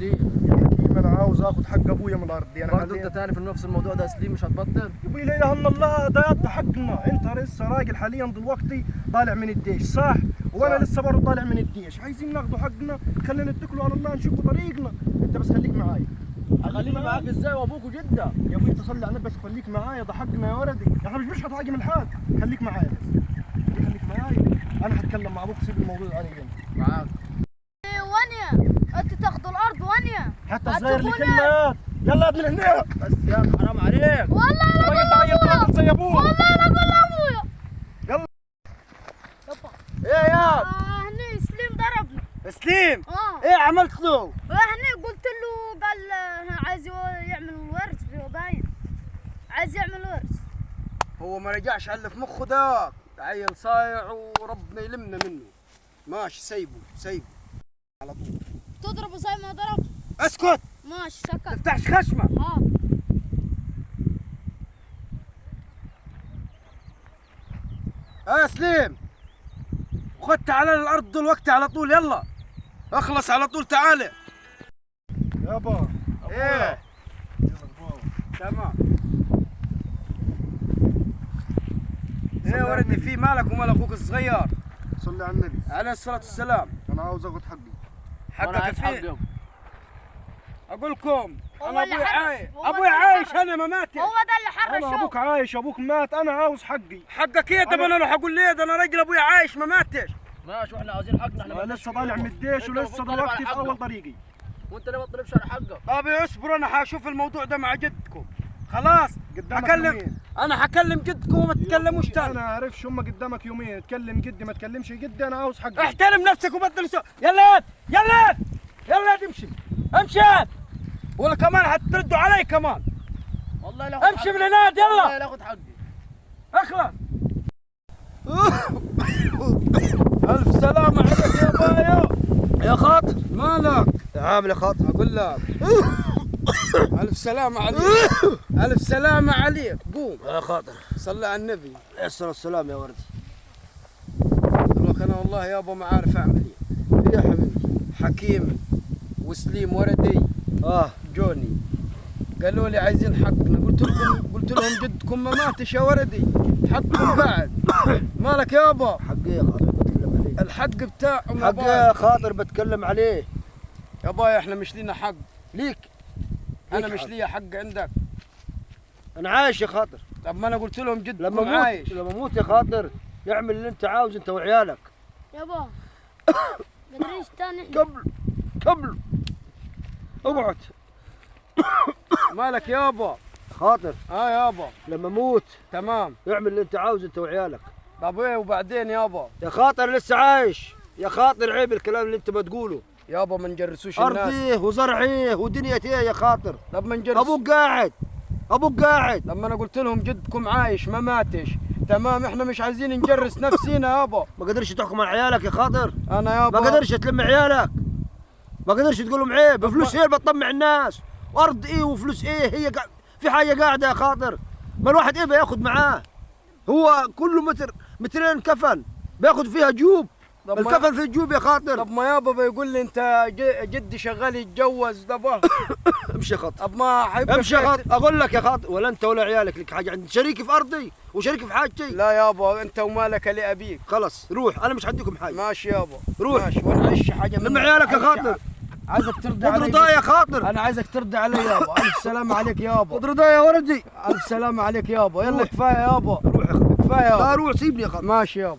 سليم انا عاوز اخذ حق ابويا من الارض دي. انا برضه انت تاني في نفس الموضوع ده سليم، مش هتبطل؟ ابوي لا اله الا الله، ده حقنا. انت لسه راجل حاليا دلوقتي طالع من الديش صح؟ وانا صح. لسه برضه طالع من الديش، عايزين ناخذوا حقنا. خلينا نتكلوا على الله نشوفوا طريقنا. انت بس خليك معايا. خليني معاك ازاي وابوك وجده؟ يا ابوي انت صلي على النبي بس خليك معايا، ده حقنا يا ولدي. احنا مش بنشحط حاجه من حد. خليك معايا بس. خليك معايا، انا هتكلم مع ابوك. سيب الموضوع علي انت. معاك. وانيا انت تاخذوا الارض وانيا حتى الزاير اللي كلمات. يلا يا ابن هنا. بس يا حرام عليك. والله لا الراجل ده عيط زي ابوه. والله لا اقول لابويا. يلا. يابا ايه يا هني سليم ضربني. سليم؟ ايه عملت له؟ هني قلت له قال عايز يعمل ورث باين. عايز يعمل ورث. هو ما رجعش على اللي في مخه ده، عيل صايع وربنا يلمنا منه. ماشي سيبه على طول. تضربه زي ما ضربت. اسكت. ماشي سكت. تفتحش خشمه. يا سليم خد تعالى للارض دلوقتي على طول، يلا اخلص على طول تعالى. يابا ايه تمام. ايه ولدي في مالك ومال اخوك الصغير؟ صلي على النبي عليه الصلاة والسلام. انا عاوز اخذ حقي. حقك فين؟ اقول لكم هو انا اللي ابوي حرش. عايش، هو ابوي ده اللي عايش حرش. انا ما ماتش. هو ده اللي انا حرشه. ابوك عايش، ابوك مات، انا عاوز حقي. حقك ايه؟ طب انا لو هقول ليه ده انا راجل ابوي عايش ما ماتش. ماشي واحنا عاوزين حقنا، احنا انا لسه طالع من الديش ولسه دلوقتي في اول طريقي. وانت ليه ما تطلبش على حقك؟ طب اصبروا انا حاشوف الموضوع ده مع جدكم. خلاص قدامك هكلم يومين. انا هكلم جدكم وما تتكلموش تاني. انا عارف شو هم قدامك يومين، تكلم جدي ما تكلمش جدي، انا عاوز حقي. احترم نفسك وبطل يلا تمشي امشي ولا كمان هتردوا علي كمان. والله لا امشي من هنا والله يلا لا اخذ حقي. اخلص. الف سلامة عليك يا بايا. يا خاطر مالك؟ عامل يا خاطر. اقول لك الف سلامة عليك. الف سلامة عليك. قوم يا خاطر. صلي على النبي. عليه الصلاة والسلام يا ولدي. لك انا والله يابا ما عارف اعمل ايه. إيه يا حبيبي؟ حكيم وسليم ولدي جوني قالوا لي عايزين حقنا، قلت لهم جدكم ما ماتش يا ولدي، حقكم بعد. مالك يابا؟ حقي يا خاطر بتكلم عليه. الحق بتاعهم يا حقي يا خاطر بتكلم عليه. يا بايا احنا مش لينا حق ليك. انا ليك مش حق. ليا حق عندك. انا عايش يا خاطر. طب ما انا قلت لهم جدكم لما عايش. اموت يا خاطر اعمل اللي انت عاوز انت وعيالك. يابا قدريش تاني. قبل اقعد. مالك يابا؟ خاطر يابا لما اموت تمام. اعمل اللي انت عاوز انت وعيالك. طب ايه وبعدين يابا؟ يا خاطر لسه عايش. يا خاطر عيب الكلام اللي انت بتقوله. يابا ما نجرسوش الناس. ارضيه وزرعيه ودنيتيه يا خاطر. طب ما نجرس. ابوك قاعد. لما انا قلت لهم جدكم عايش ما ماتش تمام، احنا مش عايزين نجرس نفسينا يابا. ما قدرش تحكم على عيالك يا خاطر. انا يابا ما قدرش تلم عيالك. ما قدرش تقول لهم عيب. فلوس هي اللي بتطمع الناس. وارض ايه وفلوس ايه هي في حاجه قاعده يا خاطر. ما الواحد ايه بياخذ معاه؟ هو كله مترين كفن بياخذ فيها جوب. الكفن في الجوب يا خاطر. طب ما يابا بيقول لي انت جدي شغال يتجوز ده. امشي يا خاطر. طب ما حيبقى امشي يا خاطر. اقول لك يا خاطر ولا انت ولا عيالك لك حاجه عند شريكي في ارضي وشريكي في حاجتي. لا يابا انت ومالك لابيك. خلص روح انا مش حديكم حاجه. ماشي يابا روح. ماشي وانا عايش حاجه لم عيالك يا خاطر. عايزك ترضى خذ علي. رضايا يا خاطر. انا عايزك ترضى علي يابا. الف سلامة عليك يابا. خذ رضايا يا ولدي. الف سلامة عليك يابا. يلا كفايه يابا. روح يا خاطر. كفايه يابا. لا روح سيبني يا خاطر. ماشي يابا.